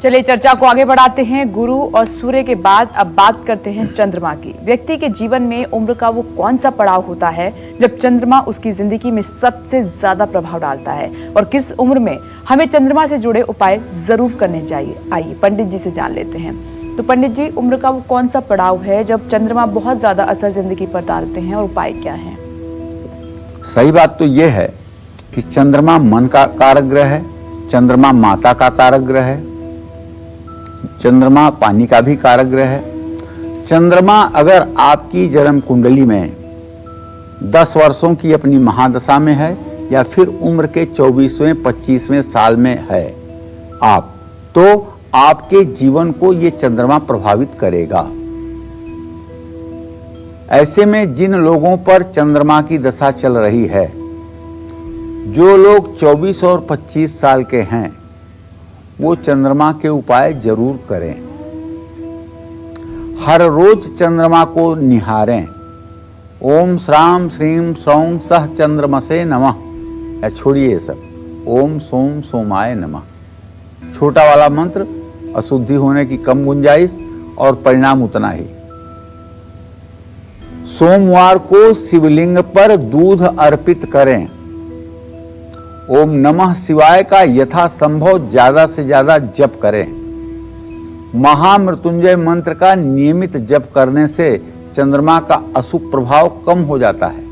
चलिए चर्चा को आगे बढ़ाते हैं। गुरु और सूर्य के बाद अब बात करते हैं चंद्रमा की। व्यक्ति के जीवन में उम्र का वो कौन सा पड़ाव होता है जब चंद्रमा उसकी जिंदगी में सबसे ज्यादा प्रभाव डालता है, और किस उम्र में हमें चंद्रमा से जुड़े उपाय जरूर करने चाहिए। आइए पंडित जी से जान लेते हैं। तो पंडित जी, उम्र का वो कौन सा पड़ाव है जब चंद्रमा बहुत ज्यादा असर जिंदगी पर डालते हैं, और उपाय क्या है? सही बात तो यह है कि चंद्रमा मन का कारक ग्रह है, चंद्रमा माता का कारक ग्रह है, चंद्रमा पानी का भी कारक ग्रह है। चंद्रमा अगर आपकी जन्म कुंडली में 10 वर्षों की अपनी महादशा में है या फिर उम्र के 24वें 25वें साल में है आप, तो आपके जीवन को ये चंद्रमा प्रभावित करेगा। ऐसे में जिन लोगों पर चंद्रमा की दशा चल रही है, जो लोग 24 और 25 साल के हैं, वो चंद्रमा के उपाय जरूर करें। हर रोज चंद्रमा को निहारें। ओम श्राम श्रीम सौं सह चंद्रमसे नमः, या छोड़िए ये सब, ओम सोम सोमाय नमः। छोटा वाला मंत्र, अशुद्धि होने की कम गुंजाइश और परिणाम उतना ही। सोमवार को शिवलिंग पर दूध अर्पित करें। ओम नमः शिवाय का यथासंभव ज्यादा से ज्यादा जप करें। महामृत्युंजय मंत्र का नियमित जप करने से चंद्रमा का अशुभ प्रभाव कम हो जाता है।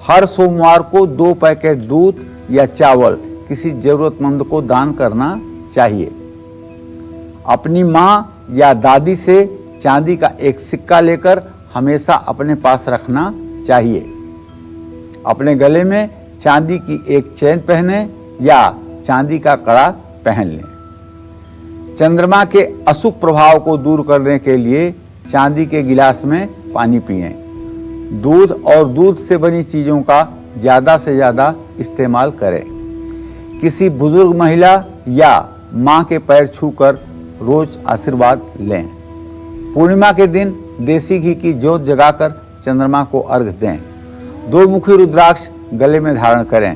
हर सोमवार को 2 पैकेट दूध या चावल किसी जरूरतमंद को दान करना चाहिए। अपनी मां या दादी से चांदी का एक सिक्का लेकर हमेशा अपने पास रखना चाहिए। अपने गले में चांदी की एक चेन पहने या चांदी का कड़ा पहन लें। चंद्रमा के अशुभ प्रभाव को दूर करने के लिए चांदी के गिलास में पानी पिएं। दूध और दूध से बनी चीजों का ज्यादा से ज्यादा इस्तेमाल करें। किसी बुजुर्ग महिला या मां के पैर छूकर रोज आशीर्वाद लें। पूर्णिमा के दिन देसी घी की जोत जगाकर चंद्रमा को अर्घ दें। 2 मुखी रुद्राक्ष गले में धारण करें।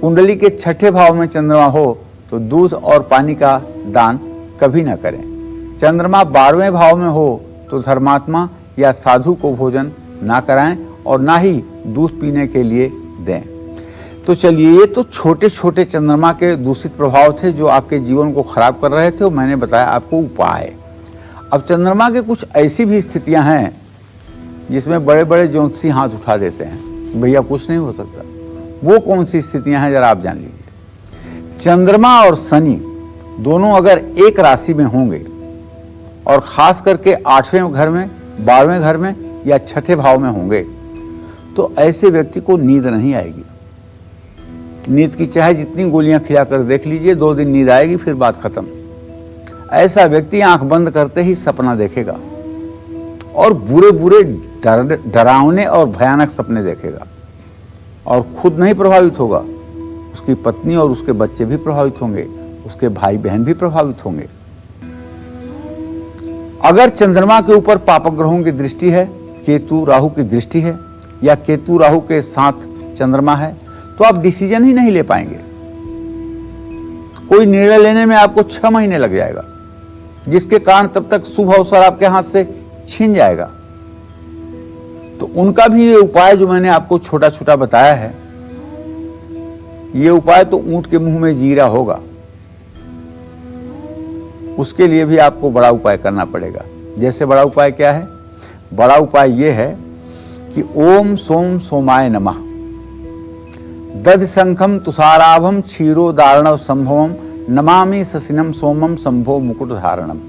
कुंडली के 6ठे भाव में चंद्रमा हो तो दूध और पानी का दान कभी न करें। चंद्रमा 12वें भाव में हो तो धर्मात्मा या साधु को भोजन ना कराएं और ना ही दूध पीने के लिए दें। तो चलिए, ये तो छोटे छोटे चंद्रमा के दूषित प्रभाव थे जो आपके जीवन को खराब कर रहे थे, और मैंने बताया आपको उपाय। अब चंद्रमा के कुछ ऐसी भी स्थितियां हैं जिसमें बड़े बड़े ज्योतिषी हाथ उठा देते हैं, भैया कुछ नहीं हो सकता। वो कौन सी स्थितियां हैं जरा आप जान लीजिए। चंद्रमा और शनि दोनों अगर एक राशि में होंगे और खास करके 8वें घर में, 12वें घर में या 6ठे भाव में होंगे, तो ऐसे व्यक्ति को नींद नहीं आएगी। नींद की चाहे जितनी गोलियां खिलाकर देख लीजिए, 2 दिन नींद आएगी, फिर बात खत्म। ऐसा व्यक्ति आंख बंद करते ही सपना देखेगा और बुरे बुरे डरावने और भयानक सपने देखेगा, और खुद नहीं प्रभावित होगा, उसकी पत्नी और उसके बच्चे भी प्रभावित होंगे, उसके भाई बहन भी प्रभावित होंगे। अगर चंद्रमा के ऊपर पाप ग्रहों की दृष्टि है, केतु राहु की दृष्टि है, या केतु राहु के साथ चंद्रमा है, तो आप डिसीजन ही नहीं ले पाएंगे। कोई निर्णय लेने में आपको 6 महीने लग जाएगा, जिसके कारण तब तक शुभ अवसर आपके हाथ से छीन जाएगा। तो उनका भी ये उपाय जो मैंने आपको छोटा छोटा बताया है, ये उपाय तो ऊंट के मुंह में जीरा होगा। उसके लिए भी आपको बड़ा उपाय करना पड़ेगा। जैसे बड़ा उपाय क्या है? बड़ा उपाय ये है कि ओम सोम सोमाय नमः, दधि शंखम तुषाराभम क्षीरोदारणव संभवम नमामि शशिनम सोमम संभो मुकुट धारणम।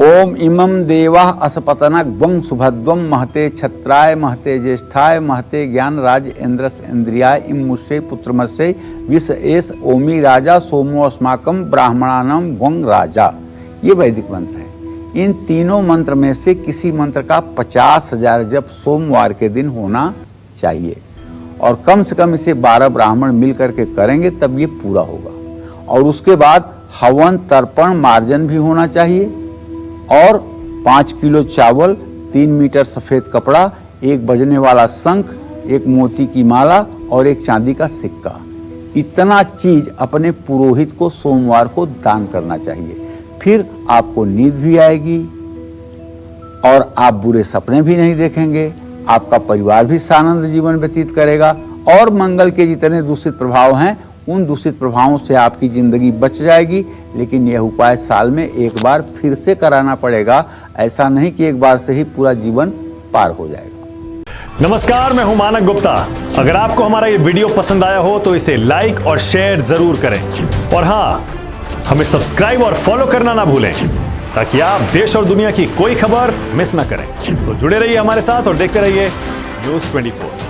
ओम इमं देवाः असपतनक वं सुभद्वं महते छत्राय महते ज्येष्ठाय महते ज्ञान राज इंद्रस इंद्रियाय इमुष्ये पुत्रमस्य विष एष ओमी राजा सोमो अस्माकम ब्राह्मणानाम वं राजा। ये वैदिक मंत्र है। इन तीनों मंत्र में से किसी मंत्र का 50,000 जप सोमवार के दिन होना चाहिए, और कम से कम इसे 12 ब्राह्मण मिल करके करेंगे तब ये पूरा होगा। और उसके बाद हवन तर्पण मार्जन भी होना चाहिए, और 5 किलो चावल, 3 मीटर सफेद कपड़ा, 1 बजने वाला शंख, 1 मोती की माला और 1 चांदी का सिक्का, इतना चीज अपने पुरोहित को सोमवार को दान करना चाहिए। फिर आपको नींद भी आएगी और आप बुरे सपने भी नहीं देखेंगे, आपका परिवार भी सानंद जीवन व्यतीत करेगा और मंगल के जितने दूषित प्रभाव हैं उन दूषित प्रभावों से आपकी जिंदगी बच जाएगी। लेकिन यह उपाय साल में एक बार फिर से कराना पड़ेगा, ऐसा नहीं कि एक बार से ही पूरा जीवन पार हो जाएगा। नमस्कार, मैं हूं मानक गुप्ता। अगर आपको हमारा ये वीडियो पसंद आया हो तो इसे लाइक और शेयर जरूर करें और हाँ, हमें सब्सक्राइब और फॉलो करना ना भूलें ताकि आप देश और दुनिया की कोई खबर मिस ना करें। तो जुड़े रहिए हमारे साथ और देखते रहिए न्यूज़ 24।